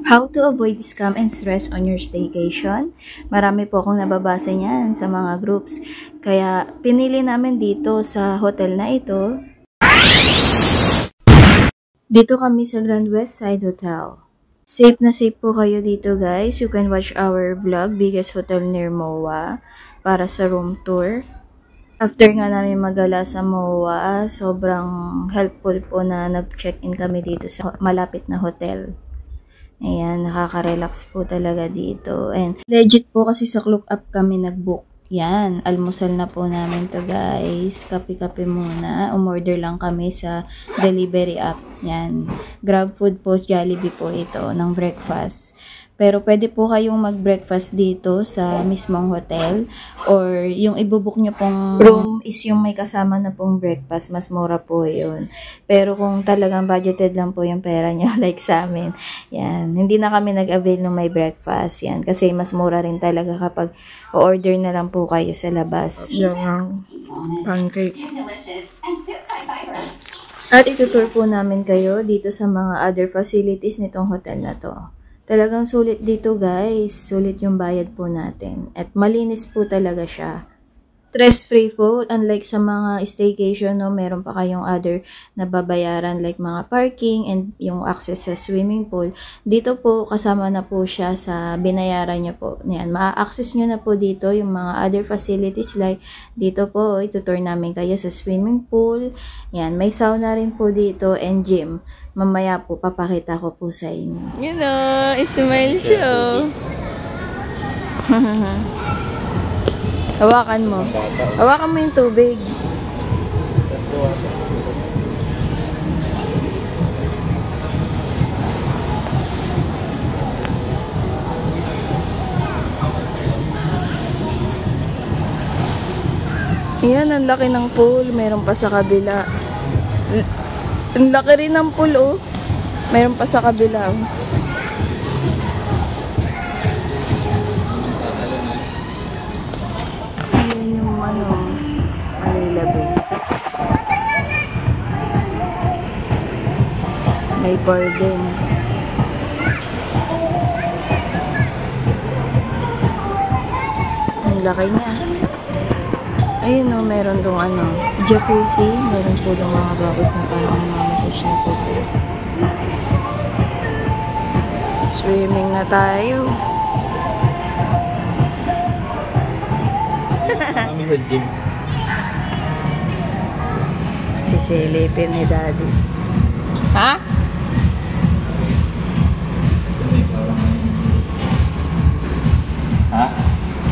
How to avoid scam and stress on your staycation? Marami po akong nababasa niyan sa mga groups. Kaya pinili namin dito sa hotel na ito. Dito kami sa Grand West Side Hotel. Safe na safe po kayo dito guys. You can watch our vlog, Biggest Hotel near MOA, para sa room tour. After nga namin magala sa MOA, sobrang helpful po na nag-check-in kami dito sa malapit na hotel. Ayan, nakaka-relax po talaga dito. And legit po kasi sa Klook Up kami nag-book. Yan, almusal na po namin to guys. Kape-kape muna. Umorder lang kami sa delivery app. Yan, Grab Food po, Jollibee po ito ng breakfast. Pero pwede po kayong mag-breakfast dito sa mismong hotel, or yung ibubook nyo pong room is yung may kasama na pong breakfast, mas mura po yun. Pero kung talagang budgeted lang po yung pera nyo, like sa amin, yan, hindi na kami nag-avail ng may breakfast, yan, kasi mas mura rin talaga kapag order na lang po kayo sa labas. Yung pancake. At itutour po namin kayo dito sa mga other facilities nitong hotel na to. Talagang sulit dito guys. Sulit yung bayad po natin. At malinis po talaga siya. Stress-free po. Unlike sa mga staycation, no, meron pa kayong other na babayaran like mga parking and yung access sa swimming pool. Dito po, kasama na po siya sa binayaran nyo po. Yan, ma-access nyo na po dito yung mga other facilities like dito po, itutour namin kayo sa swimming pool. Yan, may sauna rin po dito and gym. Mamaya po, papakita ko po sa inyo. You know, smile siya. Hawakan mo. Hawakan mo yung tubig. Ayan, ang laki ng pool. Meron pa sa kabila. Ang laki rin ng pool, oh. Meron pa sa kabila, oh. Ayan yung Manila Bay. May bar din. Ang laki niya. Ayun o, meron dong jacuzzi. Meron po dong mga bubbles na parang mga massage na po. Swimming na tayo. Kami sa gym. Sisilipin ni Daddy. Ha? Ha?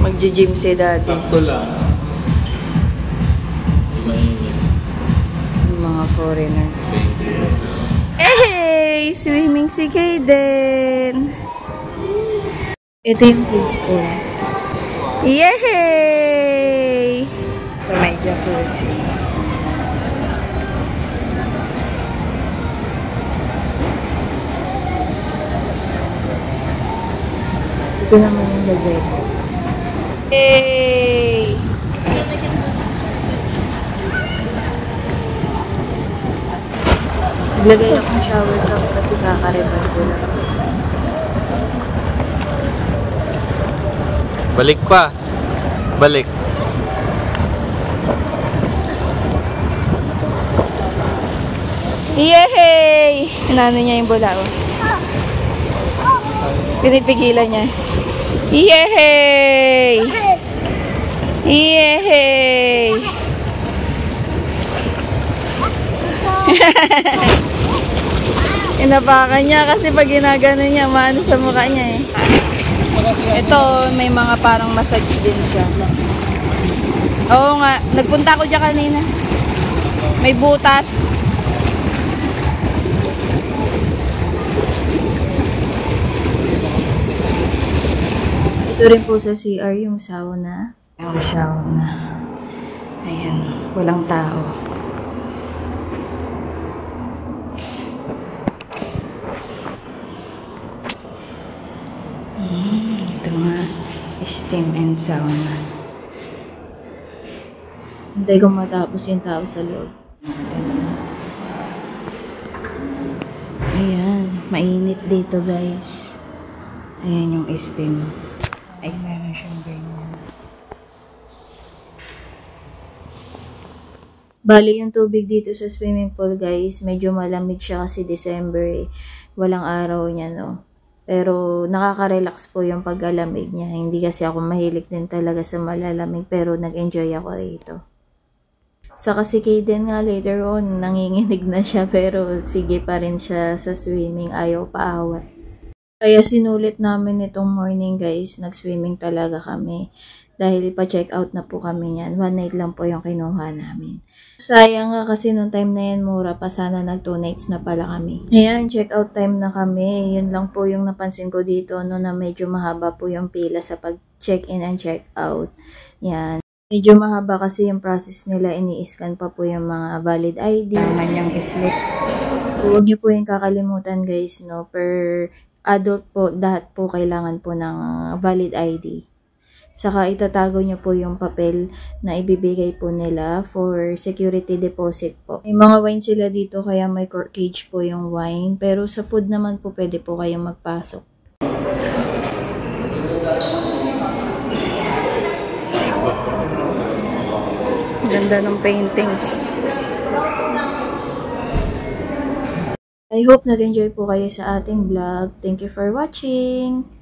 Magji-gym si Daddy. Sakto lang. Yung mga foreigner. Hey! Swimming si Kaden! Ito yung kids pool. Yay! So, may jacuzzi. Ito naman yung gazebo. Yay! Naglagay akong shower cup kasi kakareban ko lang. Balik pa. Balik. Yay! Inano niya yung bola, oh. Pinipigilan niya. Yay! Yay! Inapakan niya kasi pag ginagano niya, maano sa mukha niya eh. Ito, may mga parang massage din siya. Oo nga, nagpunta ako dyan kanina. May butas. Ito rin po sa CR yung sauna. Yung sauna. Ayan, walang tao. Ito nga, steam and sauna. Hintay ko matapos yung tao sa loob. Ayan, mainit dito guys. Ayan yung steam. Ay, meron siyang ganyan. Bali yung tubig dito sa swimming pool guys, medyo malamig siya kasi December eh. Walang araw niya no. Pero nakaka-relax po yung pag-alamig niya. Hindi kasi ako mahilig din talaga sa malalamig pero nag-enjoy ako rito. Saka si Kaden nga later on, nanginginig na siya pero sige pa rin siya sa swimming, ayaw paawat. Kaya sinulit namin itong morning guys, nag-swimming talaga kami. Dahil pa-check out na po kami niyan. 1 night lang po yung kinuha namin. Sayang nga kasi nung time na yan mura pa, sana nag 2 nights na pala kami. Ayan, check out time na kami. Yun lang po yung napansin ko dito no, na medyo mahaba po yung pila sa pag-check in and check out. Yan. Medyo mahaba kasi yung process nila, ini-scan pa po yung mga valid ID. Kailangan yung slip. Huwag niyo po yung kakalimutan guys no, per adult po, lahat po kailangan po ng valid ID. Saka itatago nyo po yung papel na ibibigay po nila for security deposit po. May mga wine sila dito kaya may cork cage po yung wine. Pero sa food naman po pwede po kayong magpasok. Ganda ng paintings. I hope nag-enjoy po kayo sa ating vlog. Thank you for watching!